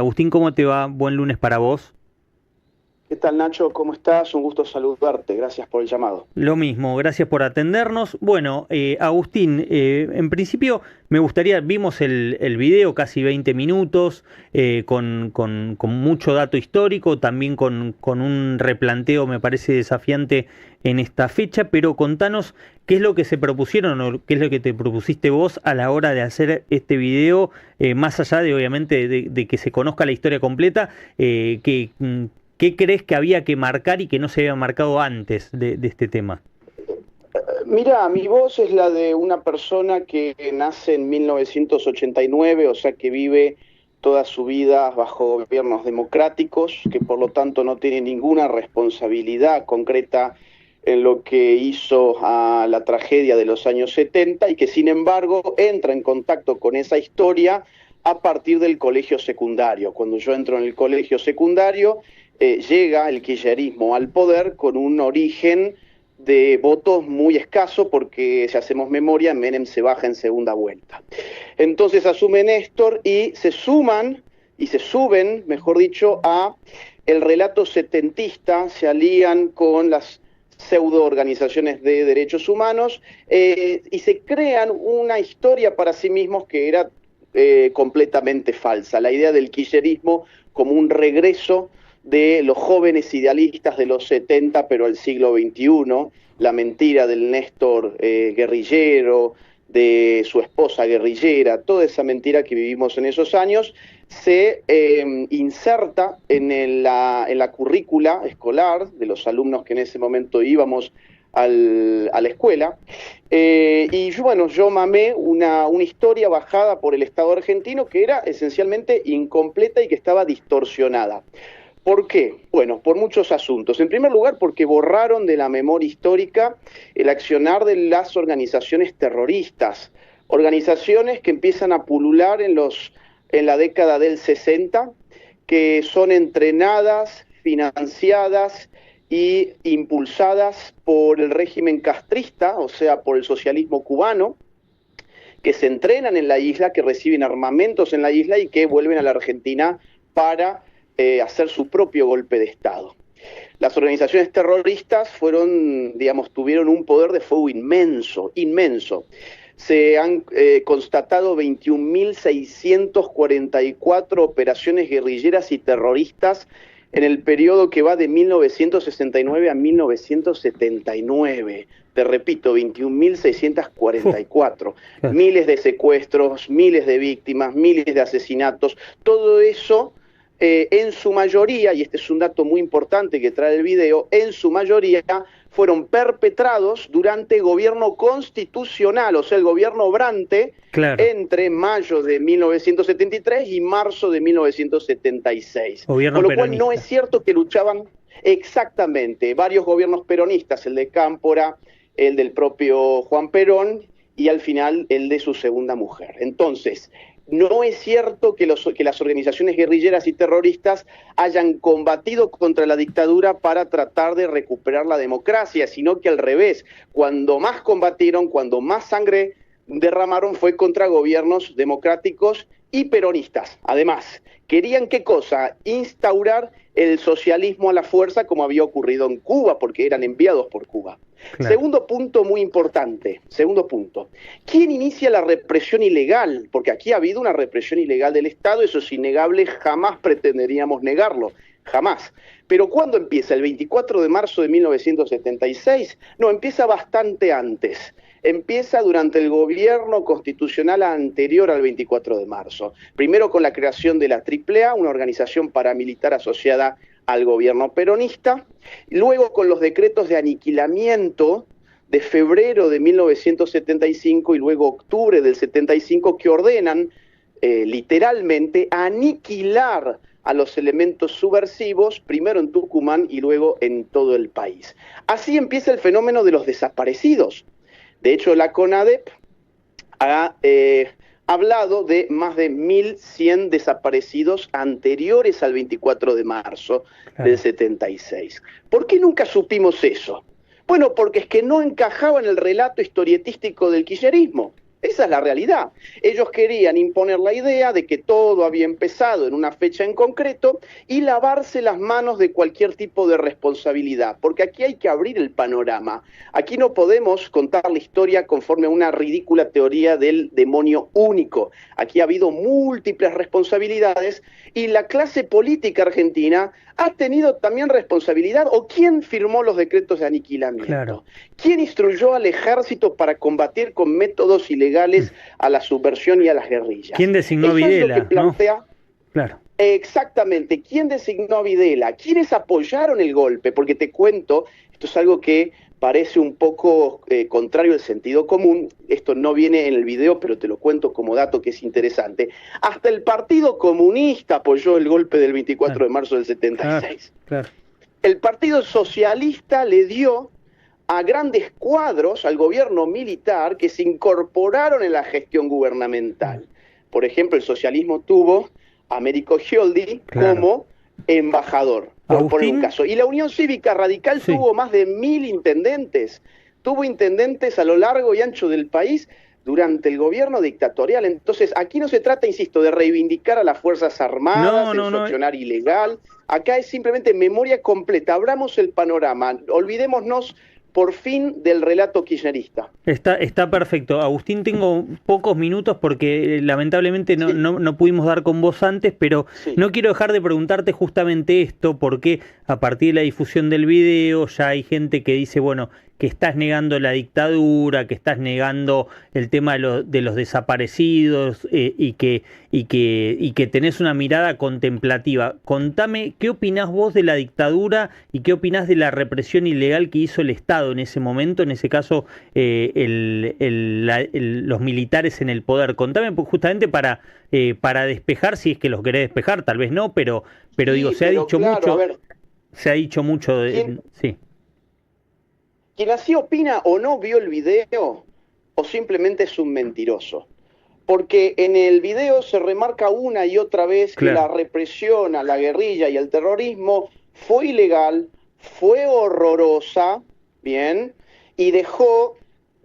Agustín, ¿cómo te va? Buen lunes para vos. ¿Qué tal, Nacho? ¿Cómo estás? Un gusto saludarte. Gracias por el llamado. Lo mismo, gracias por atendernos. Bueno, Agustín, en principio me gustaría, vimos el video, casi 20 minutos, con mucho dato histórico, también con un replanteo, me parece desafiante en esta fecha, pero contanos qué es lo que se propusieron o qué es lo que te propusiste vos a la hora de hacer este video, más allá de, obviamente, de que se conozca la historia completa, ¿qué crees que había que marcar y que no se había marcado antes de este tema? Mira, mi voz es la de una persona que nace en 1989, o sea que vive toda su vida bajo gobiernos democráticos, que por lo tanto no tiene ninguna responsabilidad concreta en lo que hizo a la tragedia de los años 70 y que sin embargo entra en contacto con esa historia a partir del colegio secundario. Cuando yo entro en el colegio secundario, llega el kirchnerismo al poder con un origen de votos muy escaso porque, si hacemos memoria, Menem se baja en segunda vuelta. Entonces asume Néstor y se suben, mejor dicho, a el relato setentista, se alían con las pseudo organizaciones de derechos humanos y se crean una historia para sí mismos que era completamente falsa. La idea del kirchnerismo como un regreso de los jóvenes idealistas de los 70, pero al siglo XXI, la mentira del Néstor guerrillero, de su esposa guerrillera, toda esa mentira que vivimos en esos años, se inserta en la currícula escolar de los alumnos que en ese momento íbamos a la escuela. Y bueno, yo mamé una historia bajada por el Estado argentino que era esencialmente incompleta y que estaba distorsionada. ¿Por qué? Bueno, por muchos asuntos. En primer lugar, porque borraron de la memoria histórica el accionar de las organizaciones terroristas, organizaciones que empiezan a pulular en la década del 60, que son entrenadas, financiadas y impulsadas por el régimen castrista, o sea, por el socialismo cubano, que se entrenan en la isla, que reciben armamentos en la isla y que vuelven a la Argentina para hacer su propio golpe de Estado. Las organizaciones terroristas tuvieron un poder de fuego inmenso, inmenso. Se han constatado 21.644 operaciones guerrilleras y terroristas en el periodo que va de 1969 a 1979. Te repito, 21.644. Miles de secuestros, miles de víctimas, miles de asesinatos. Todo eso, en su mayoría, y este es un dato muy importante que trae el video, en su mayoría fueron perpetrados durante gobierno constitucional, o sea, el gobierno Brandt, Claro, entre mayo de 1973 y marzo de 1976. gobierno Con lo cual no es peronista. cierto que luchaban exactamente varios gobiernos peronistas, el de Cámpora, el del propio Juan Perón y al final el de su segunda mujer. Entonces, no es cierto que las organizaciones guerrilleras y terroristas hayan combatido contra la dictadura para tratar de recuperar la democracia, sino que al revés, cuando más combatieron, cuando más sangre derramaron fue contra gobiernos democráticos y peronistas. Además, querían ¿qué cosa? Instaurar el socialismo a la fuerza como había ocurrido en Cuba, porque eran enviados por Cuba. Claro. Segundo punto muy importante, segundo punto. ¿Quién inicia la represión ilegal? Porque aquí ha habido una represión ilegal del Estado, eso es innegable, jamás pretenderíamos negarlo, jamás. Pero ¿cuándo empieza? ¿El 24 de marzo de 1976? No, empieza bastante antes. Empieza durante el gobierno constitucional anterior al 24 de marzo. Primero con la creación de la AAA, una organización paramilitar asociada al gobierno peronista, luego con los decretos de aniquilamiento de febrero de 1975 y luego octubre del 75 que ordenan literalmente aniquilar a los elementos subversivos, primero en Tucumán y luego en todo el país. Así empieza el fenómeno de los desaparecidos. De hecho, la CONADEP ha hablado de más de 1.100 desaparecidos anteriores al 24 de marzo del 76. ¿Por qué nunca supimos eso? Bueno, porque es que no encajaba en el relato historietístico del kirchnerismo. Esa es la realidad. Ellos querían imponer la idea de que todo había empezado en una fecha en concreto y lavarse las manos de cualquier tipo de responsabilidad, porque aquí hay que abrir el panorama. Aquí no podemos contar la historia conforme a una ridícula teoría del demonio único. Aquí ha habido múltiples responsabilidades y la clase política argentina ha tenido también responsabilidad. ¿O quién firmó los decretos de aniquilamiento? Claro. ¿Quién instruyó al ejército para combatir con métodos ilegales a la subversión y a las guerrillas? ¿Quién designó a Eso Videla? es lo que plantea, ¿no? Claro. Exactamente. ¿Quién designó a Videla? ¿Quiénes apoyaron el golpe? Porque te cuento, esto es algo que parece un poco contrario al sentido común, esto no viene en el video, pero te lo cuento como dato que es interesante. Hasta el Partido Comunista apoyó el golpe del 24 de marzo del 76. Claro. El Partido Socialista le dio a grandes cuadros al gobierno militar que se incorporaron en la gestión gubernamental. Por ejemplo, el socialismo tuvo a Américo Scioldi como embajador, por poner un caso. Y la Unión Cívica Radical tuvo más de 1000 intendentes, tuvo intendentes a lo largo y ancho del país durante el gobierno dictatorial. Entonces, aquí no se trata, insisto, de reivindicar a las Fuerzas Armadas, el accionar ilegal. Acá es simplemente memoria completa. Abramos el panorama, olvidémonos por fin del relato kirchnerista. Está perfecto. Agustín, tengo pocos minutos porque lamentablemente no pudimos dar con vos antes, pero no quiero dejar de preguntarte justamente esto, porque a partir de la difusión del video ya hay gente que dice, bueno, que estás negando la dictadura, que estás negando el tema de los desaparecidos y que tenés una mirada contemplativa. Contame, ¿qué opinás vos de la dictadura y qué opinás de la represión ilegal que hizo el Estado en ese momento, en ese caso los militares en el poder? Contame justamente para despejar, si es que los querés despejar, tal vez no, pero digo, se ha dicho mucho. Se ha dicho mucho de... Sí. Quien así opina o no vio el video o simplemente es un mentiroso. Porque en el video se remarca una y otra vez que la represión a la guerrilla y al terrorismo fue ilegal, fue horrorosa, bien, y dejó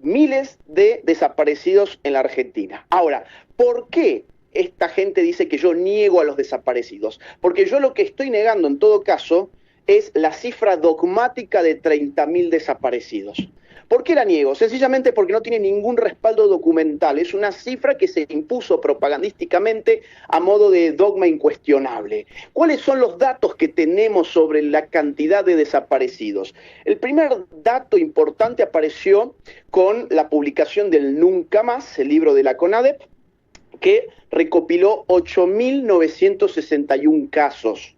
miles de desaparecidos en la Argentina. Ahora, ¿por qué esta gente dice que yo niego a los desaparecidos? Porque yo lo que estoy negando en todo caso es la cifra dogmática de 30.000 desaparecidos. ¿Por qué la niego? Sencillamente porque no tiene ningún respaldo documental. Es una cifra que se impuso propagandísticamente a modo de dogma incuestionable. ¿Cuáles son los datos que tenemos sobre la cantidad de desaparecidos? El primer dato importante apareció con la publicación del Nunca Más, el libro de la CONADEP, que recopiló 8.961 casos.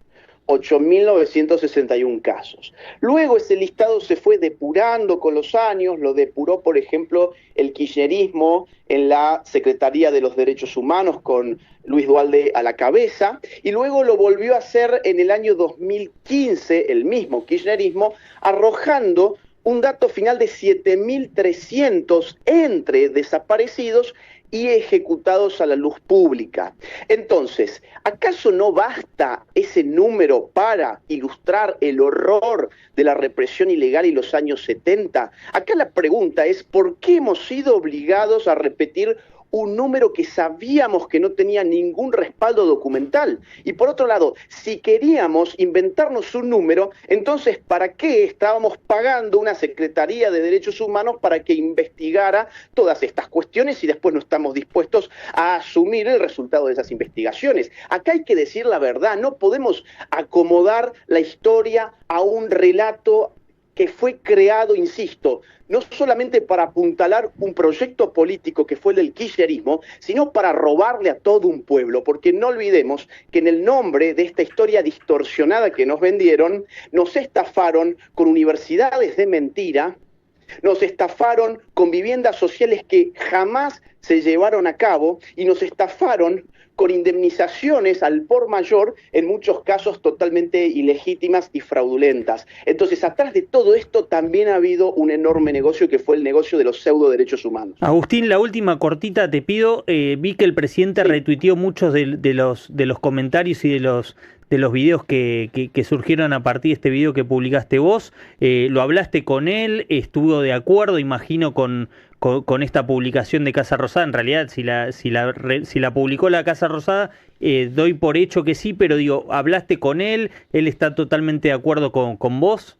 8.961 casos. Luego ese listado se fue depurando con los años, lo depuró, por ejemplo, el kirchnerismo en la Secretaría de los Derechos Humanos con Luis Duhalde a la cabeza, y luego lo volvió a hacer en el año 2015, el mismo kirchnerismo, arrojando un dato final de 7.300 entre desaparecidos y ejecutados a la luz pública. Entonces, ¿acaso no basta ese número para ilustrar el horror de la represión ilegal y los años 70? Acá la pregunta es, ¿por qué hemos sido obligados a repetir un número que sabíamos que no tenía ningún respaldo documental? Y por otro lado, si queríamos inventarnos un número, entonces ¿para qué estábamos pagando una Secretaría de Derechos Humanos para que investigara todas estas cuestiones y después no estamos dispuestos a asumir el resultado de esas investigaciones? Acá hay que decir la verdad, no podemos acomodar la historia a un relato que fue creado, insisto, no solamente para apuntalar un proyecto político que fue el del kirchnerismo, sino para robarle a todo un pueblo, porque no olvidemos que en el nombre de esta historia distorsionada que nos vendieron, nos estafaron con universidades de mentira, nos estafaron con viviendas sociales que jamás se llevaron a cabo y nos estafaron con indemnizaciones al por mayor, en muchos casos totalmente ilegítimas y fraudulentas. Entonces, atrás de todo esto también ha habido un enorme negocio que fue el negocio de los pseudo derechos humanos. Agustín, la última cortita te pido. Vi que el presidente retuiteó muchos de los comentarios y de los videos que surgieron a partir de este video que publicaste vos. Lo hablaste con él, estuvo de acuerdo, imagino, con con esta publicación de Casa Rosada. En realidad, si la publicó la Casa Rosada, doy por hecho que sí, pero digo, ¿hablaste con él está totalmente de acuerdo con vos?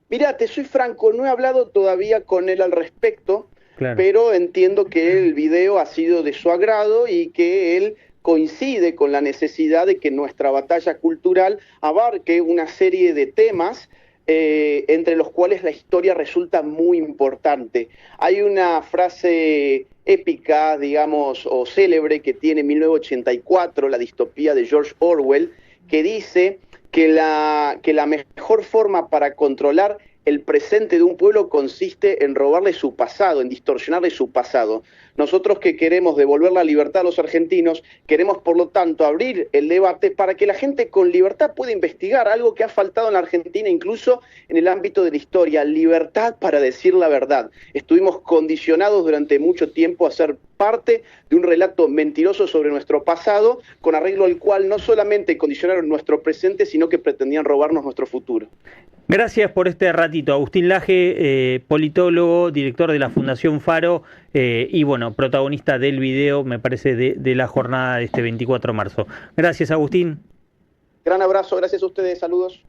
Mira, te soy franco, no he hablado todavía con él al respecto, Claro. pero entiendo que el video ha sido de su agrado y que él coincide con la necesidad de que nuestra batalla cultural abarque una serie de temas entre los cuales la historia resulta muy importante. Hay una frase épica, digamos, o célebre que tiene 1984, la distopía de George Orwell, que dice que la mejor forma para controlar el presente de un pueblo consiste en robarle su pasado, en distorsionarle su pasado. Nosotros que queremos devolver la libertad a los argentinos, queremos por lo tanto abrir el debate para que la gente con libertad pueda investigar algo que ha faltado en la Argentina, incluso en el ámbito de la historia, libertad para decir la verdad. Estuvimos condicionados durante mucho tiempo a ser parte de un relato mentiroso sobre nuestro pasado, con arreglo al cual no solamente condicionaron nuestro presente, sino que pretendían robarnos nuestro futuro. Gracias por este ratito, Agustín Laje, politólogo, director de la Fundación Faro y bueno, protagonista del video, me parece, de la jornada de este 24 de marzo. Gracias, Agustín. Gran abrazo, gracias a ustedes, saludos.